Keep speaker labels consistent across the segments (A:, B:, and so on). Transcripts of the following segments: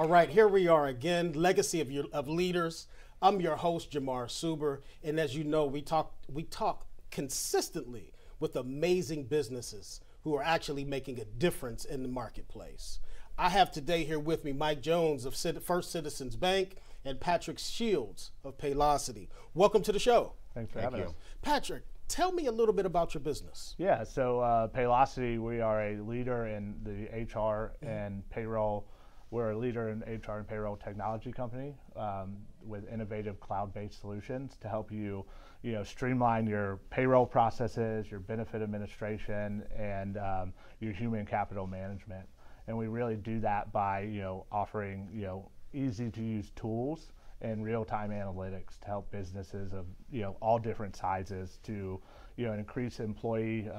A: All right, here we are again, Legacy of Leaders. I'm your host, Jamar Suber, and as you know, we talk consistently with amazing businesses who are actually making a difference in the marketplace. I have today here with me Mike Jones of First Citizens Bank and Patrick Shields of Paylocity. Welcome to the show.
B: Thanks for having us.
A: Patrick, tell me a little bit about your business.
B: Yeah, so Paylocity, we are a leader in the HR and payroll. We're a leader in HR and payroll technology company with innovative cloud-based solutions to help you, streamline your payroll processes, your benefit administration, and your human capital management. And we really do that by, offering, easy-to-use tools and real-time analytics to help businesses of, all different sizes to, increase employee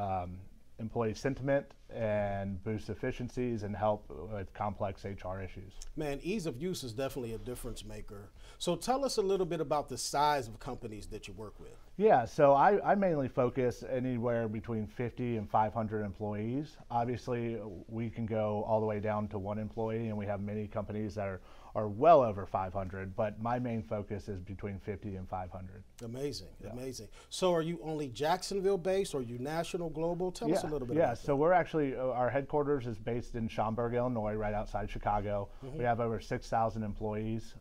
B: sentiment and boost efficiencies and help with complex HR issues.
A: Man, ease of use is definitely a difference maker. So tell us a little bit about the size of companies that you work with.
B: Yeah, so I mainly focus anywhere between 50 and 500 employees. Obviously, we can go all the way down to 1 employee, and we have many companies that are well over 500, but my main focus is between 50 and 500.
A: Amazing, yeah. Amazing. So are you only Jacksonville based, or are you national, global? Tell us a little bit about that.
B: So we're actually, our headquarters is based in Schaumburg, Illinois, right outside Chicago. We have over 6,000 employees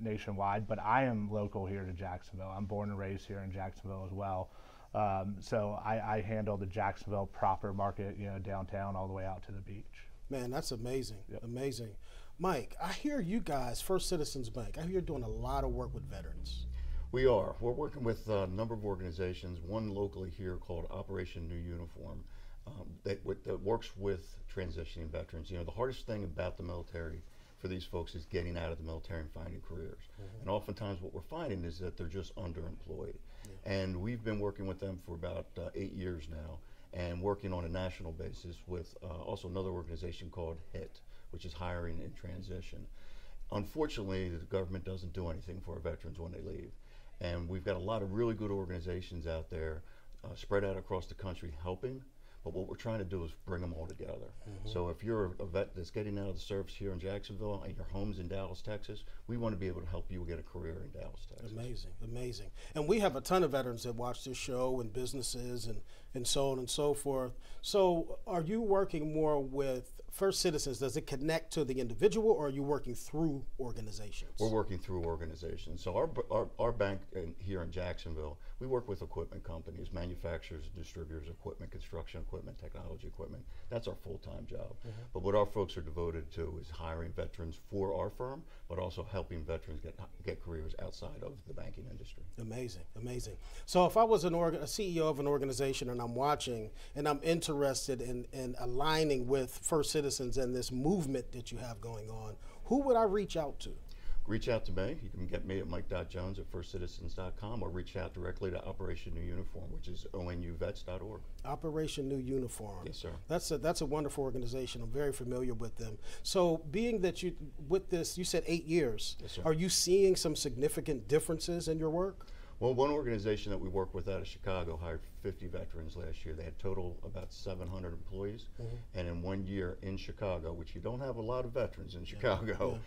B: nationwide, but I am local here to Jacksonville. I'm born and raised here in Jacksonville as well. So I handle the Jacksonville proper market, downtown all the way out to the beach.
A: Man, that's amazing, amazing. Mike, I hear you guys, First Citizens Bank, I hear you're doing a lot of work with veterans.
C: We are. We're working with a number of organizations, one locally here called Operation New Uniform, that works with transitioning veterans. The hardest thing about the military for these folks is getting out of the military and finding careers. And oftentimes what we're finding is that they're just underemployed. And we've been working with them for about 8 years now, and working on a national basis with also another organization called HIT, which is Hiring in Transition. Unfortunately, the government doesn't do anything for our veterans when they leave. And we've got a lot of really good organizations out there spread out across the country helping, but what we're trying to do is bring them all together. So if you're a vet that's getting out of the service here in Jacksonville and your home's in Dallas, Texas, we want to be able to help you get a career in Dallas, Texas.
A: Amazing, amazing. And we have a ton of veterans that watch this show, and businesses and so on and so forth. So are you working more with First Citizens? Does it connect to the individual, or are you working through organizations?
C: We're working through organizations. So our bank here in Jacksonville, we work with equipment companies, manufacturers, distributors, equipment, construction equipment, technology equipment. That's our full-time job. But what our folks are devoted to is hiring veterans for our firm, but also helping veterans get careers outside of the banking industry.
A: Amazing, amazing. So if I was a CEO of an organization and I'm watching and I'm interested in aligning with First Citizens and this movement that you have going on, who would I reach out to?
C: Reach out to me. You can get me at mike.jones at firstcitizens.com, or reach out directly to Operation New Uniform, which is onuvets.org.
A: Operation New Uniform.
C: Yes, sir.
A: That's a wonderful organization. I'm very familiar with them. So being that with this, you said 8 years.
C: Yes, sir.
A: Are you seeing some significant differences in your work?
C: Well, one organization that we work with out of Chicago hired 50 veterans last year. They had total about 700 employees. And in 1 year in Chicago, which you don't have a lot of veterans in Chicago,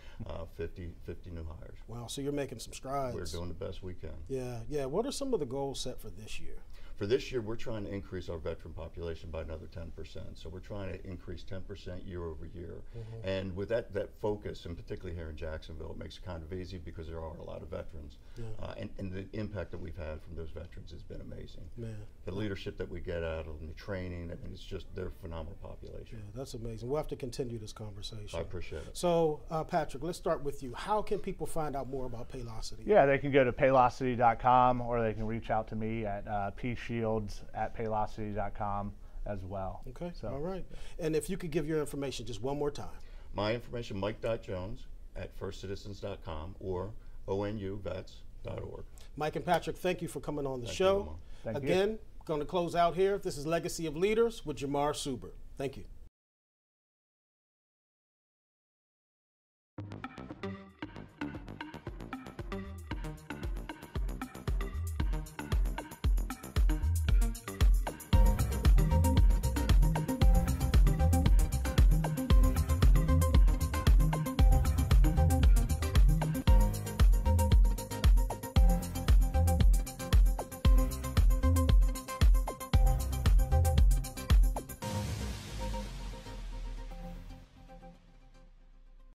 C: 50 new hires.
A: Wow, so you're making some strides.
C: We're doing the best we can.
A: Yeah. What are some of the goals set for this year?
C: For this year, we're trying to increase our veteran population by another 10%. So we're trying to increase 10% year over year. And with that focus, and particularly here in Jacksonville, it makes it kind of easy because there are a lot of veterans. And the impact that we've had from those veterans has been amazing. The leadership that we get out of them, the training, I mean, it's just, they're a phenomenal population.
A: Yeah, that's amazing. We'll have to continue this conversation.
C: I appreciate it.
A: So, Patrick, let's start with you. How can people find out more about Paylocity?
B: Yeah, they can go to paylocity.com, or they can reach out to me at pshields@paylocity.com as well.
A: Okay, so. All right. And if you could give your information just one more time.
C: My information, mike.jones at firstcitizens.com or onuvets.org.
A: Mike and Patrick, thank you for coming on the show.
B: Thank you.
A: Again, going to close out here. This is Legacy of Leaders with Jamar Suber. Thank you.